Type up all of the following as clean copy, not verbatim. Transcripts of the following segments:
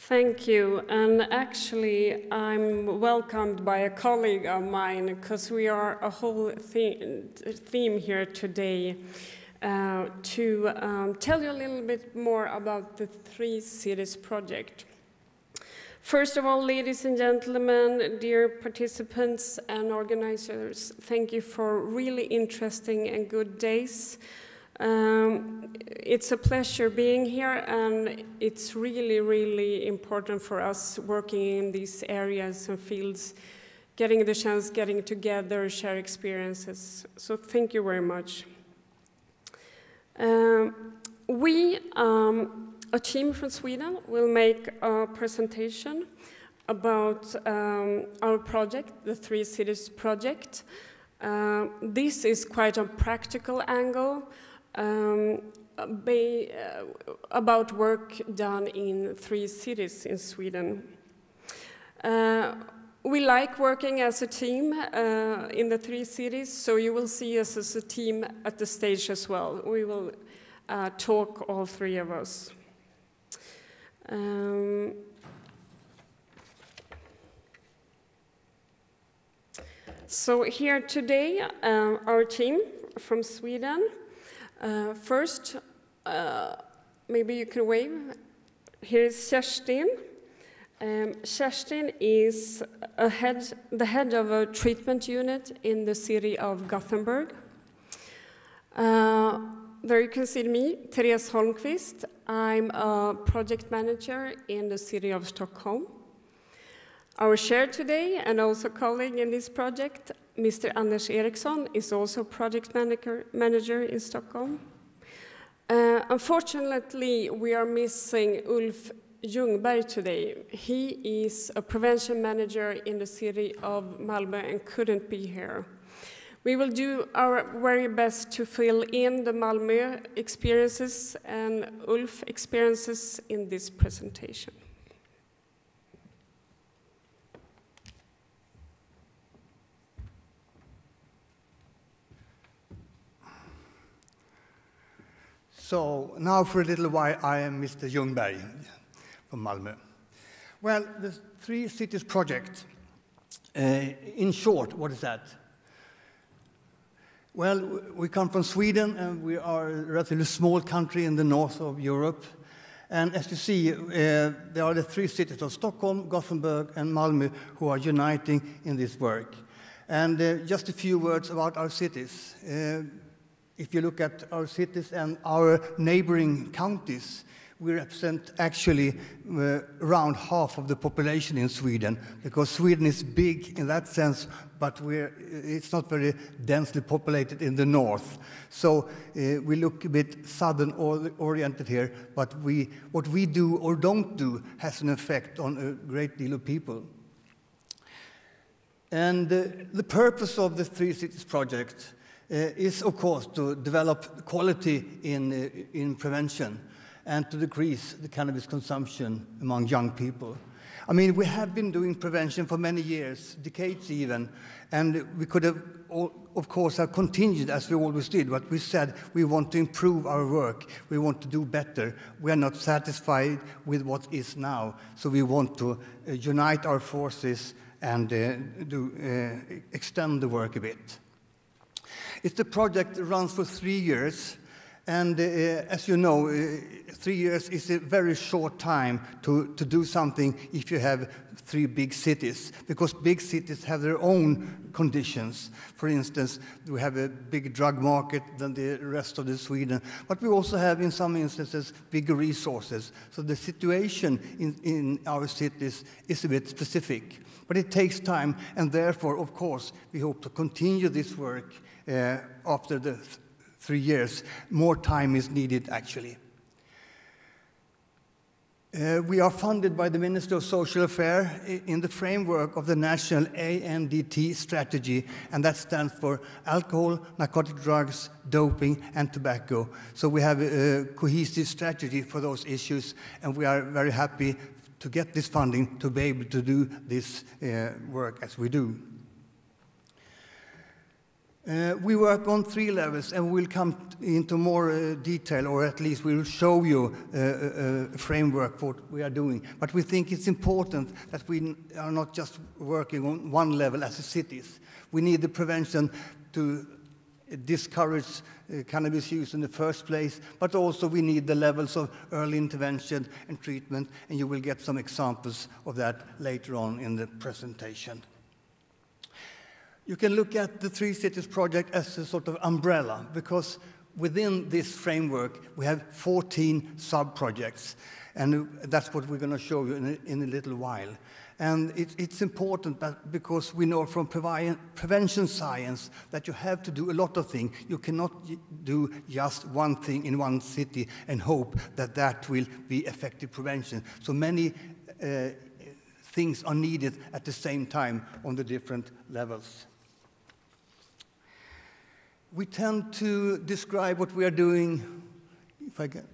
Thank you, and actually I'm welcomed by a colleague of mine because we are a whole theme here today to tell you a little bit more about the Three Cities project. First of all, ladies and gentlemen, dear participants and organizers, thank you for really interesting and good days. It's a pleasure being here, and it's really, really important for us working in these areas and fields, getting the chance, getting together, share experiences. So thank you very much. We, a team from Sweden, will make a presentation about our project, the Three Cities project. This is quite a practical angle. About work done in 3 cities in Sweden. We like working as a team in the 3 cities, so you will see us as a team at the stage as well. We will talk, all 3 of us. So here today, our team from Sweden. First, maybe you can wave. Here's Kerstin. Kerstin is the head of a treatment unit in the city of Gothenburg. There you can see me, Therese Holmkvist. I'm a project manager in the city of Stockholm. Our chair today, and also colleague in this project, Mr. Anders Eriksson, is also project manager in Stockholm. Unfortunately, we are missing Ulf Ljungberg today. He is a prevention manager in the city of Malmö and couldn't be here. We will do our very best to fill in the Malmö experiences and Ulf experiences in this presentation. So now for a little while, I am Mr. Ljungberg from Malmö. Well, the Three Cities project, in short, what is that? Well, we come from Sweden, and we are a relatively small country in the north of Europe. And as you see, there are the 3 cities of Stockholm, Gothenburg, and Malmö who are uniting in this work. And just a few words about our cities. If you look at our cities and our neighboring counties, we represent actually around half of the population in Sweden, because Sweden is big in that sense, but it's not very densely populated in the north. So we look a bit southern-oriented here, but what we do or don't do has an effect on a great deal of people. And the purpose of the Three Cities project is, of course, to develop quality in prevention and to decrease the cannabis consumption among young people. I mean, we have been doing prevention for many years, decades even, and we could have, of course, have continued as we always did, but we said we want to improve our work, we want to do better. We are not satisfied with what is now, so we want to unite our forces and extend the work a bit. It's the project that runs for 3 years, and as you know, 3 years is a very short time to do something if you have 3 big cities, because big cities have their own conditions. For instance, we have a big drug market than the rest of Sweden, but we also have, in some instances, bigger resources. So the situation in our cities is a bit specific, but it takes time, and therefore, of course, we hope to continue this work after the 3 years. More time is needed, actually. We are funded by the Ministry of Social Affairs in the framework of the national ANDT strategy, and that stands for alcohol, narcotic drugs, doping, and tobacco. So we have a cohesive strategy for those issues, and we are very happy to get this funding to be able to do this work as we do. We work on 3 levels, and we'll come into more detail, or at least we'll show you a framework for what we are doing. But we think it's important that we are not just working on one level as the cities. We need the prevention to discourage cannabis use in the first place, but also we need the levels of early intervention and treatment, and you will get some examples of that later on in the presentation. You can look at the 3 Cities project as a sort of umbrella, because within this framework we have 14 sub-projects, and that's what we're going to show you in a little while. And it's important that, because we know from prevention science that you have to do a lot of things. You cannot do just one thing in one city and hope that that will be effective prevention. So many things are needed at the same time on the different levels. We tend to describe what we are doing, if I can,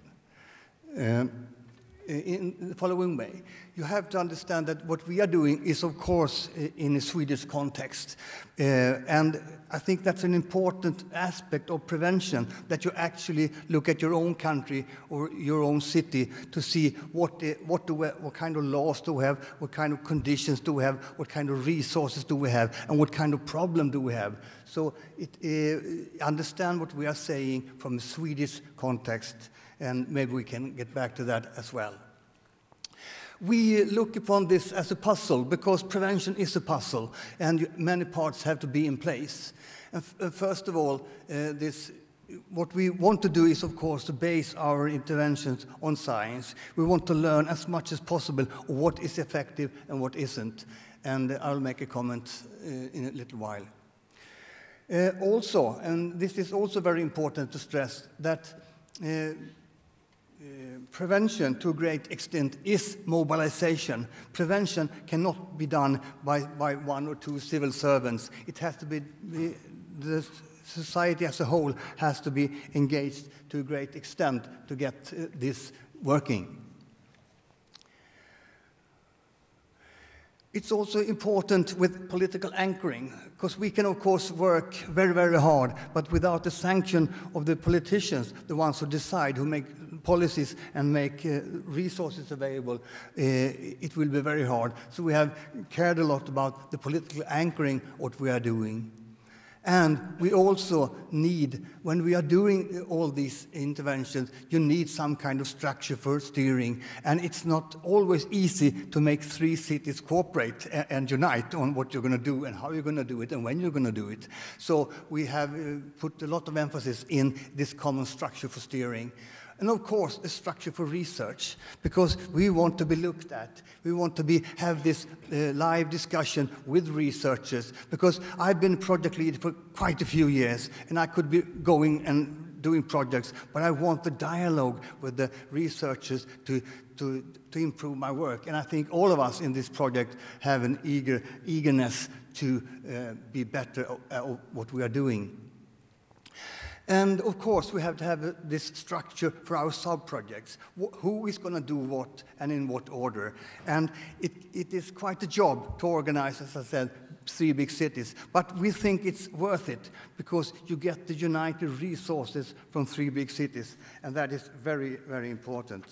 in the following way. You have to understand that what we are doing is, of course, in a Swedish context. And I think that's an important aspect of prevention, that you actually look at your own country or your own city to see what kind of laws do we have, what kind of conditions do we have, what kind of resources do we have, and what kind of problem do we have. So understand what we are saying from a Swedish context, and maybe we can get back to that as well. We look upon this as a puzzle, because prevention is a puzzle, and many parts have to be in place. And first of all, what we want to do is, of course, to base our interventions on science. We want to learn as much as possible what is effective and what isn't. And I'll make a comment in a little while. Also, and this is also very important to stress, that prevention to a great extent is mobilization. Prevention cannot be done by 1 or 2 civil servants. It has to be, the society as a whole has to be engaged to a great extent to get this working. It's also important with political anchoring, because we can, of course, work very, very hard, but without the sanction of the politicians, the ones who decide, who make policies and make resources available, it will be very hard. So we have cared a lot about the political anchoring, what we are doing. And we also need, when we are doing all these interventions, you need some kind of structure for steering. And it's not always easy to make 3 cities cooperate and unite on what you're going to do and how you're going to do it and when you're going to do it. So we have put a lot of emphasis in this common structure for steering. And of course, a structure for research, because we want to be looked at. We want to have this live discussion with researchers, because I've been project lead for quite a few years, and I could be going and doing projects, but I want the dialogue with the researchers to improve my work. And I think all of us in this project have an eagerness to be better at what we are doing. And of course, we have to have this structure for our sub-projects. Who is going to do what and in what order? And it is quite a job to organize, as I said, 3 big cities. But we think it's worth it, because you get the united resources from 3 big cities. And that is very, very important.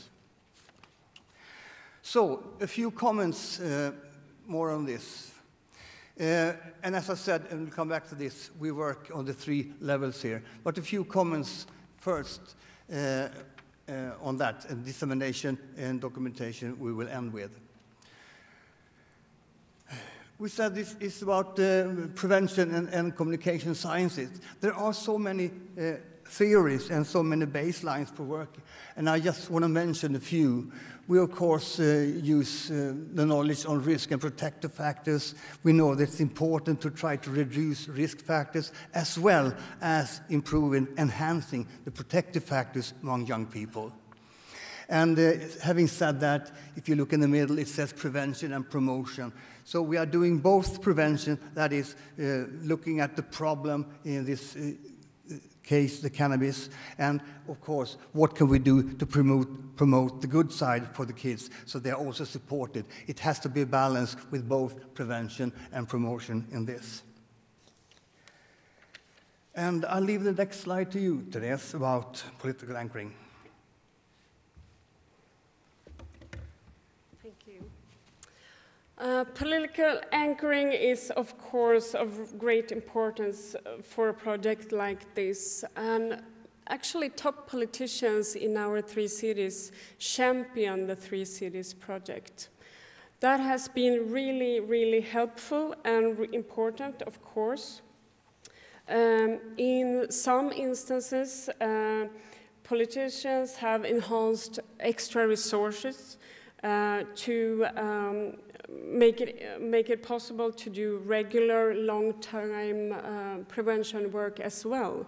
So, a few comments more on this. And as I said, and we'll come back to this, we work on the 3 levels here. But a few comments first on that, and dissemination and documentation we will end with. We said this is about prevention and communication sciences. There are so many theories and so many baselines for work, and I just want to mention a few. We, of course, use the knowledge on risk and protective factors. We know that it's important to try to reduce risk factors, as well as improving, enhancing the protective factors among young people. And having said that, if you look in the middle, it says prevention and promotion. So we are doing both prevention, that is, looking at the problem in this case, the cannabis, and of course, what can we do to promote the good side for the kids, so they are also supported. It has to be a balance with both prevention and promotion in this. And I'll leave the next slide to you, Therese, about political anchoring. Thank you. Political anchoring is, of course, of great importance for a project like this. And actually, top politicians in our 3 cities champion the 3 cities project. That has been really, really helpful and important, of course. In some instances, politicians have enhanced extra resources to make it possible to do regular, long-time prevention work as well.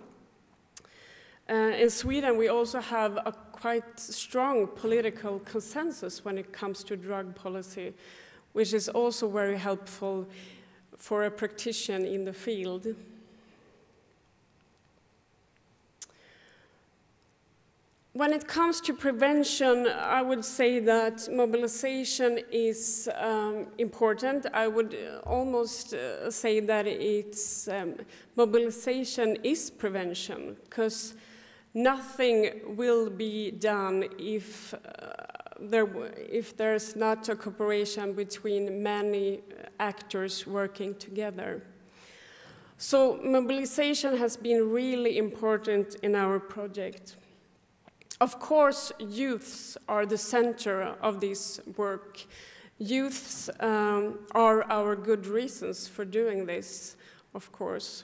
In Sweden, we also have a quite strong political consensus when it comes to drug policy, which is also very helpful for a practitioner in the field. When it comes to prevention, I would say that mobilization is important. I would almost say that it's mobilization is prevention, because nothing will be done if there's not a cooperation between many actors working together. So mobilization has been really important in our project. Of course, youths are the center of this work. Youths are our good reasons for doing this, of course.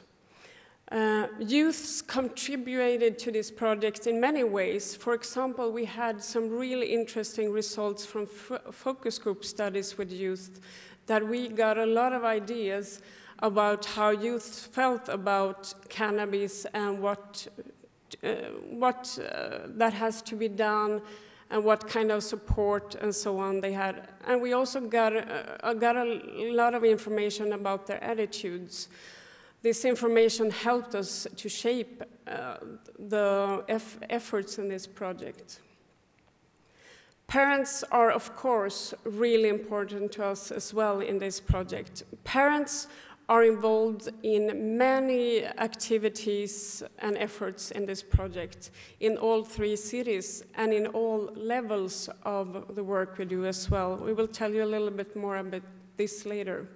Youths contributed to this project in many ways. For example, we had some really interesting results from focus group studies with youth that we got a lot of ideas about how youth felt about cannabis and what that has to be done and what kind of support and so on they had. And we also got a lot of information about their attitudes. This information helped us to shape the efforts in this project. Parents are, of course, really important to us as well in this project. Parents are involved in many activities and efforts in this project in all 3 cities and in all levels of the work we do as well. We will tell you a little bit more about this later.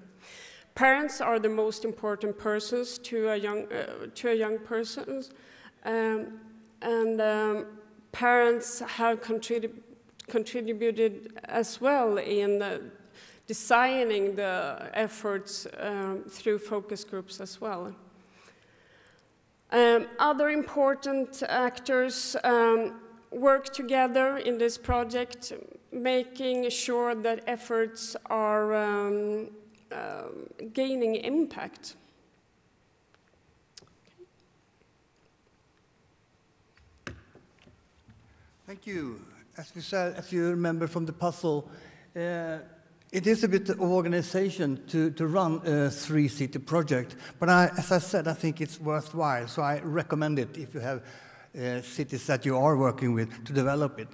Parents are the most important persons to a young person, and parents have contributed as well in designing the efforts through focus groups as well. Other important actors work together in this project, making sure that efforts are gaining impact. Thank you. As we said, as you remember from the puzzle, it is a bit of organization to run a 3-city project, but as I said, I think it's worthwhile, so I recommend it if you have cities that you are working with to develop it.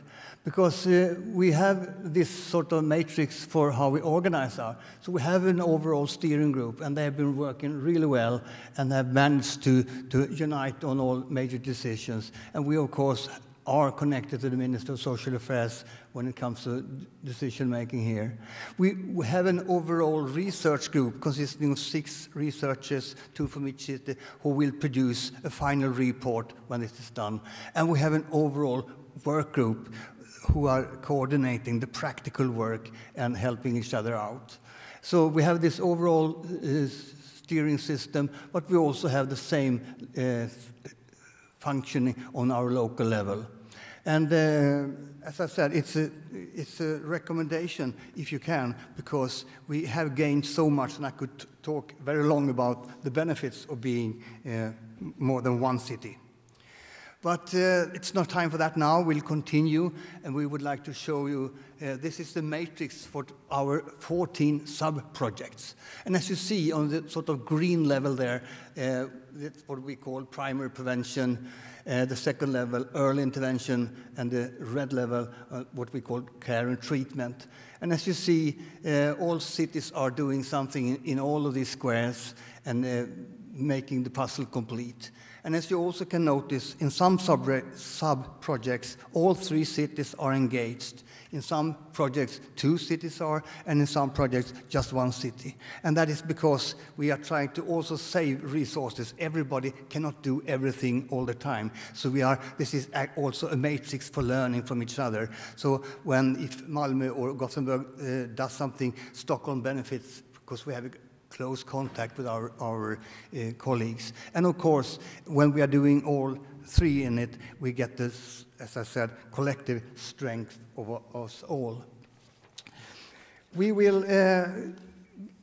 Because we have this sort of matrix for how we organize our. So we have an overall steering group, and they have been working really well and have managed to unite on all major decisions. And we, of course, are connected to the Minister of Social Affairs when it comes to decision-making here. We have an overall research group consisting of 6 researchers, 2 from each city, who will produce a final report when it is done. And we have an overall work group who are coordinating the practical work and helping each other out. So we have this overall steering system, but we also have the same functioning on our local level. And as I said, it's a recommendation if you can, because we have gained so much, and I could talk very long about the benefits of being more than one city. But it's not time for that now. We'll continue, and we would like to show you, this is the matrix for our 14 sub-projects. And as you see on the sort of green level there, that's what we call primary prevention, the second level, early intervention, and the red level, what we call care and treatment. And as you see, all cities are doing something in all of these squares and making the puzzle complete. And as you also can notice, in some sub-projects, all 3 cities are engaged. In some projects, 2 cities are, and in some projects, just 1 city. And that is because we are trying to also save resources. Everybody cannot do everything all the time. So this is also a matrix for learning from each other. So if Malmö or Gothenburg does something, Stockholm benefits because we have a close contact with our colleagues. And of course, when we are doing all 3 in it, we get this, as I said, collective strength of us all. We will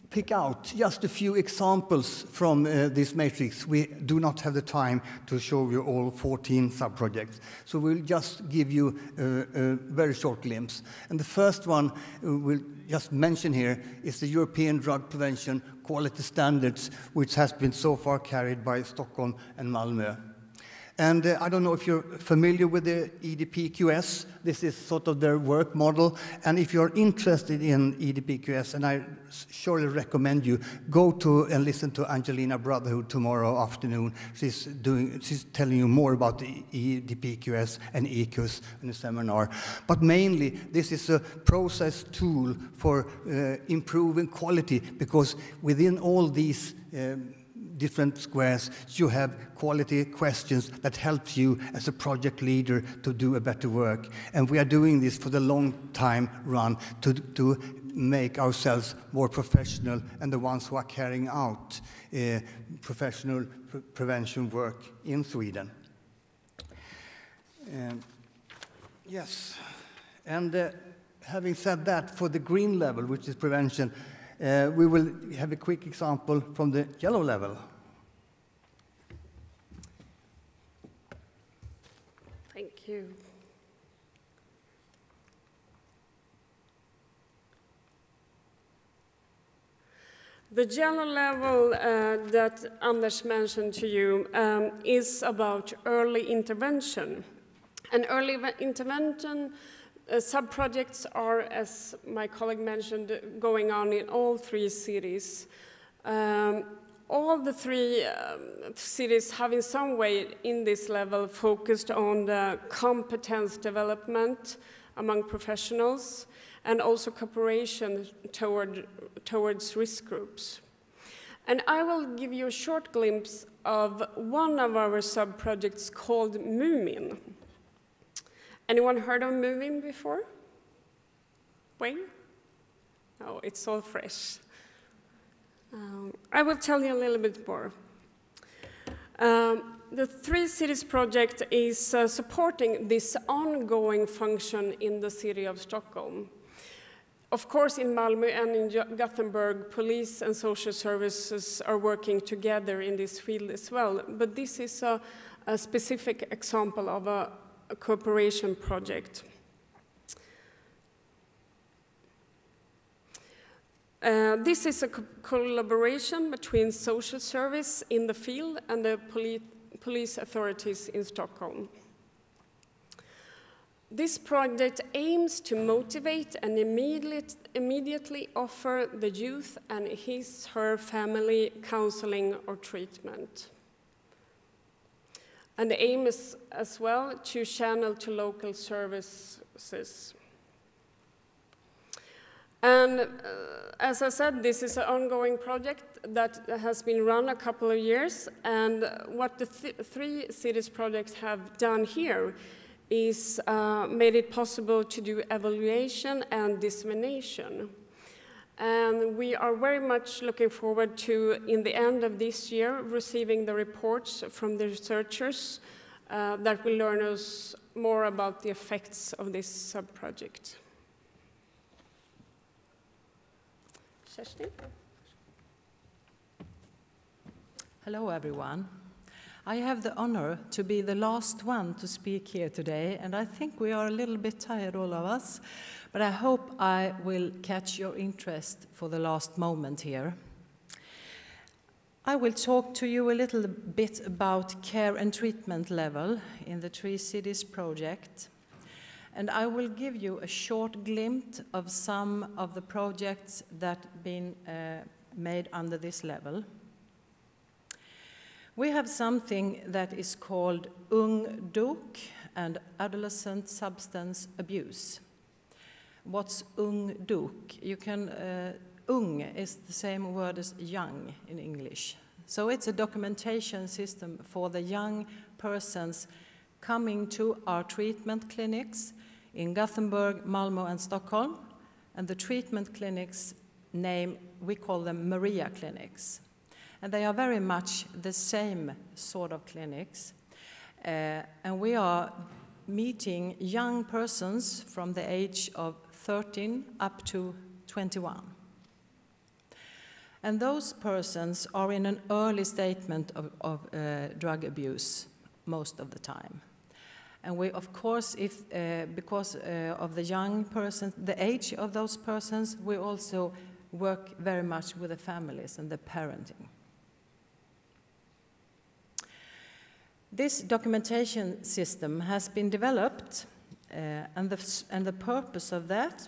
pick out just a few examples from this matrix. We do not have the time to show you all 14 sub-projects, so we'll just give you a very short glimpse. And the first one we'll just mention here is the European Drug Prevention Quality Standards, which has been so far carried by Stockholm and Malmö. And I don't know if you're familiar with the EDPQS. This is sort of their work model. And if you're interested in EDPQS, and I surely recommend you, go to and listen to Angelina Brotherhood tomorrow afternoon. She's telling you more about the EDPQS and EQUS in a seminar. But mainly, this is a process tool for improving quality, because within all these different squares, you have quality questions that help you as a project leader to do a better work. And we are doing this for the long time run to make ourselves more professional and the ones who are carrying out professional prevention work in Sweden. Yes, and having said that, for the green level, which is prevention, we will have a quick example from the yellow level. Thank you. The yellow level that Anders mentioned to you is about early intervention. And early intervention sub-projects are, as my colleague mentioned, going on in all 3 cities. All the 3 cities have in some way in this level focused on the competence development among professionals and also cooperation towards risk groups. And I will give you a short glimpse of one of our sub-projects called Moomin. Anyone heard of Moomin before? Wayne? Oh, it's all fresh. I will tell you a little bit more. The 3 Cities project is supporting this ongoing function in the city of Stockholm. Of course, in Malmö and in Gothenburg, police and social services are working together in this field as well. But this is a specific example of a cooperation project. This is a collaboration between social service in the field and the police authorities in Stockholm. This project aims to motivate and immediately offer the youth and her family counseling or treatment. And the aim is as well to channel to local services. And as I said, this is an ongoing project that has been run a couple of years. And what the 3 Cities projects have done here is made it possible to do evaluation and dissemination. And we are very much looking forward to, in the end of this year, receiving the reports from the researchers that will learn us more about the effects of this sub-project. Kerstin? Hello, everyone. I have the honor to be the last one to speak here today, and I think we are a little bit tired, all of us, but I hope I will catch your interest for the last moment here. I will talk to you a little bit about care and treatment level in the 3 Cities project, and I will give you a short glimpse of some of the projects that have been made under this level. We have something that is called ungdok and adolescent substance abuse. What's ungdok? You can, ung is the same word as young in English. So it's a documentation system for the young persons coming to our treatment clinics in Gothenburg, Malmö, and Stockholm. And the treatment clinics name, we call them Maria clinics. And they are very much the same sort of clinics. And we are meeting young persons from the age of 13 up to 21. And those persons are in an early statement of drug abuse most of the time. And we, of course, because of the young persons, the age of those persons, we also work very much with the families and the parenting. This documentation system has been developed, and the purpose of that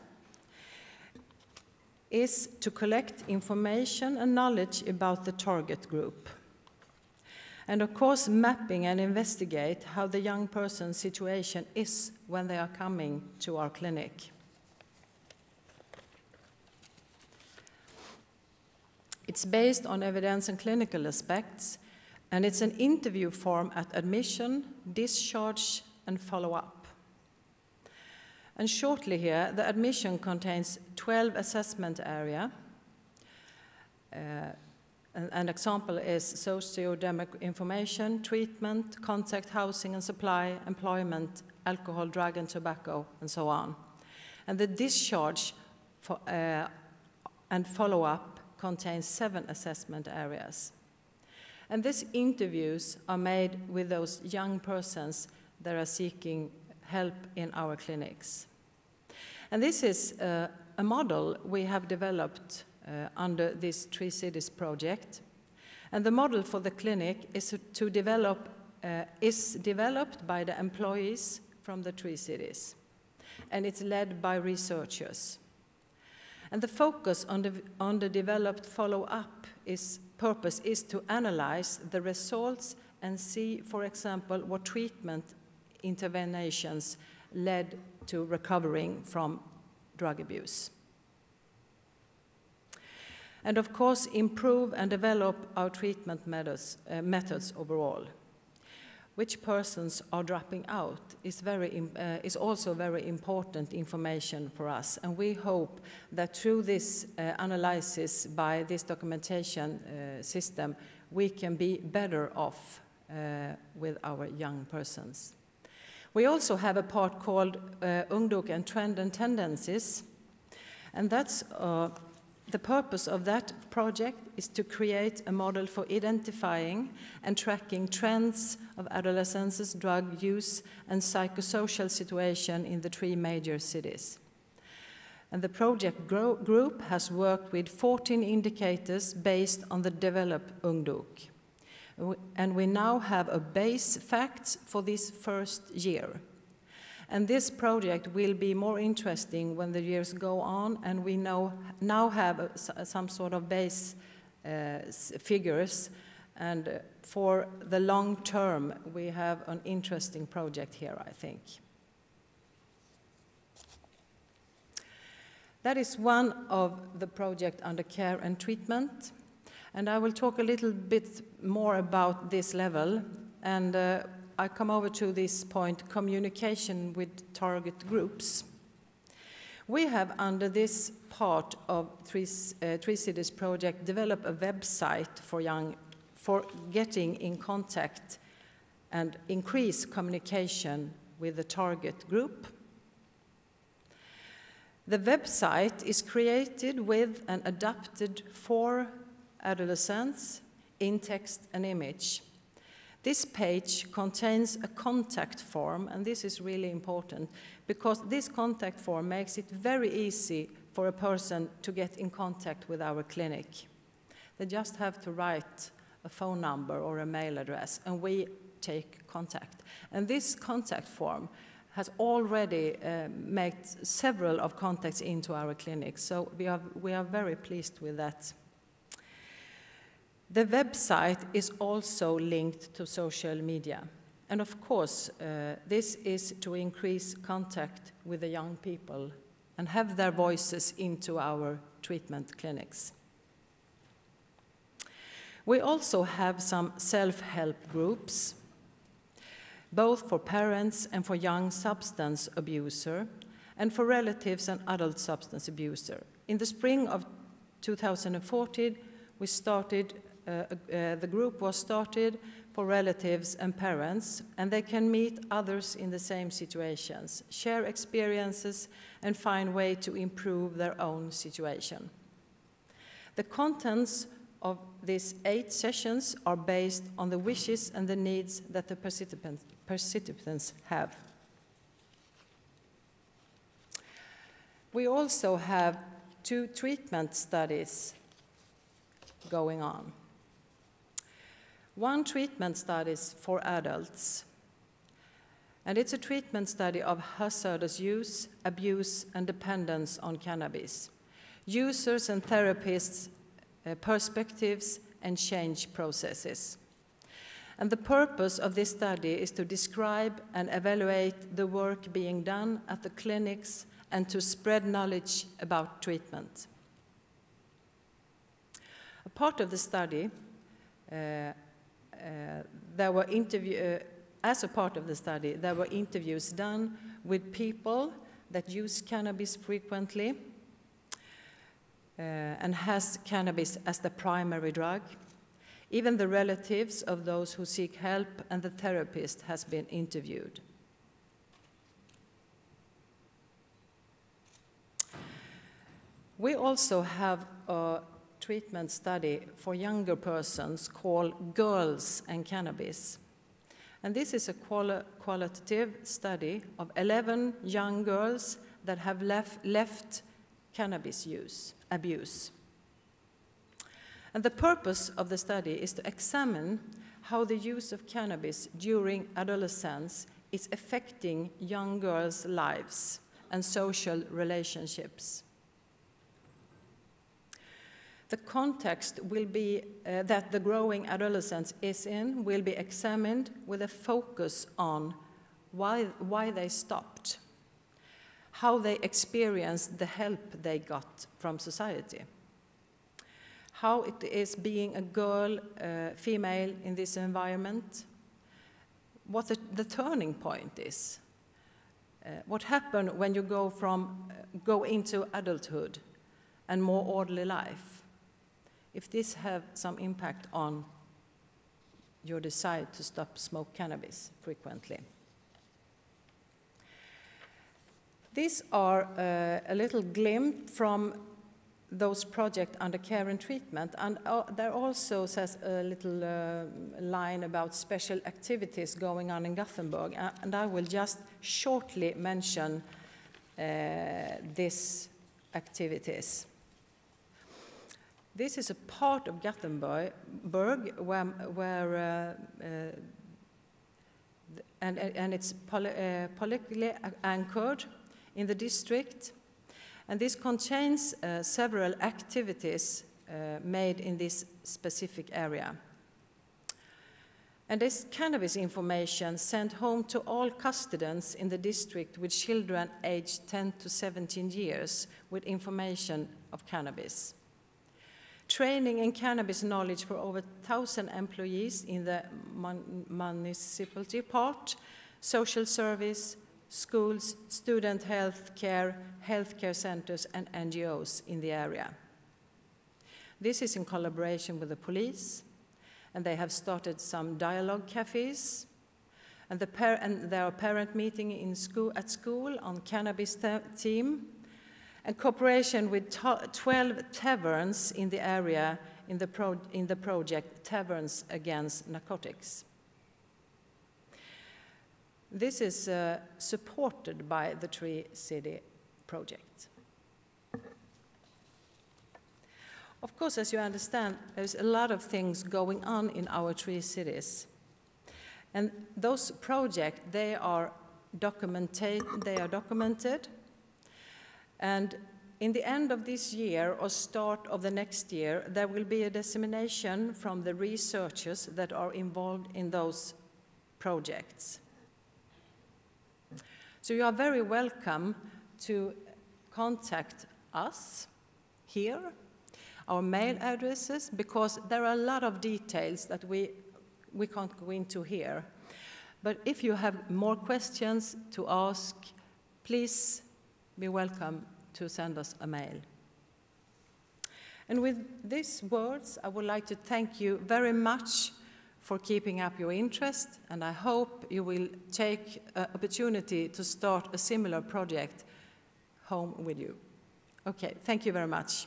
is to collect information and knowledge about the target group. And of course, mapping and investigate how the young person's situation is when they are coming to our clinic. It's based on evidence and clinical aspects, and it's an interview form at admission, discharge, and follow-up. And shortly here, the admission contains 12 assessment areas. An example is socio-demographic information, treatment, contact, housing and supply, employment, alcohol, drug and tobacco, and so on. And the discharge and follow-up contains 7 assessment areas. And these interviews are made with those young persons that are seeking help in our clinics. And this is a model we have developed under this Three Cities project. And the model for the clinic is developed by the employees from the Three Cities. And it's led by researchers. And the focus on the developed follow-up purpose is to analyze the results and see, for example, what treatment interventions led to recovering from drug abuse. And of course, improve and develop our treatment methods overall. Which persons are dropping out is also very important information for us. And we hope that through this analysis by this documentation system, we can be better off with our young persons. We also have a part called Ungdok and Trend and Tendencies. And that's the purpose of that project is to create a model for identifying and tracking trends of adolescents' drug use and psychosocial situation in the 3 major cities. And the project group has worked with 14 indicators based on the developed Ungdok. And we now have a base facts for this first year. And this project will be more interesting when the years go on, and we now have some sort of base figures. And for the long term, we have an interesting project here, I think. That is one of the projects under care and treatment. And I will talk a little bit more about this level. And I come over to this point, communication with target groups. We have, under this part of Three Cities project, developed a website for getting in contact and increase communication with the target group. The website is created with and adapted for adolescents in text and image. This page contains a contact form, and this is really important because this contact form makes it very easy for a person to get in contact with our clinic. They just have to write a phone number or a mail address, and we take contact. And this contact form has already made several of contacts into our clinic, so we are very pleased with that. The website is also linked to social media. And of course, this is to increase contact with the young people and have their voices into our treatment clinics. We also have some self-help groups, both for parents and for young substance abuser, and for relatives and adult substance abuser. In the spring of 2014, we started, the group was started for relatives and parents, and they can meet others in the same situations, share experiences, and find ways to improve their own situation. The contents of these 8 sessions are based on the wishes and the needs that the participants have. We also have 2 treatment studies going on. One treatment study is for adults, and it's a treatment study of hazardous use, abuse, and dependence on cannabis, users and therapists' perspectives and change processes. And the purpose of this study is to describe and evaluate the work being done at the clinics and to spread knowledge about treatment. A part of the study, as a part of the study, there were interviews done with people that use cannabis frequently and has cannabis as the primary drug. Even the relatives of those who seek help and the therapist has been interviewed. We also have a treatment study for younger persons called Girls and Cannabis. And this is a qualitative study of 11 young girls that have left cannabis abuse. And the purpose of the study is to examine how the use of cannabis during adolescence is affecting young girls' lives and social relationships. The context will be that the growing adolescence is in will be examined with a focus on why they stopped, how they experienced the help they got from society, how it is being a girl, female in this environment, what the turning point is, what happened when you go into adulthood and more orderly life, if this have some impact on your desire to stop smoke cannabis frequently. These are a little glimpse from those projects under care and treatment, and there also says a little line about special activities going on in Gothenburg, and I will just shortly mention these activities. This is a part of Gothenburg where it's politically anchored in the district, and this contains several activities made in this specific area. And this cannabis information sent home to all custodians in the district with children aged 10 to 17 years with information of cannabis. Training in cannabis knowledge for over 1,000 employees in the municipality part, social service, schools, student healthcare, healthcare centers, and NGOs in the area. This is in collaboration with the police, and they have started some dialogue cafes, and there are parent meetings at school on cannabis theme, and cooperation with 12 taverns in the area in the project Taverns Against Narcotics. This is supported by the Tree City project. Of course, as you understand, there's a lot of things going on in our three cities. And those projects, they are documented, and in the end of this year or start of the next year, there will be a dissemination from the researchers that are involved in those projects. So you are very welcome to contact us here, our mail addresses, because there are a lot of details that we can't go into here. But if you have more questions to ask, please be welcome to send us a mail. And with these words, I would like to thank you very much for keeping up your interest, and I hope you will take an opportunity to start a similar project home with you. Okay, thank you very much.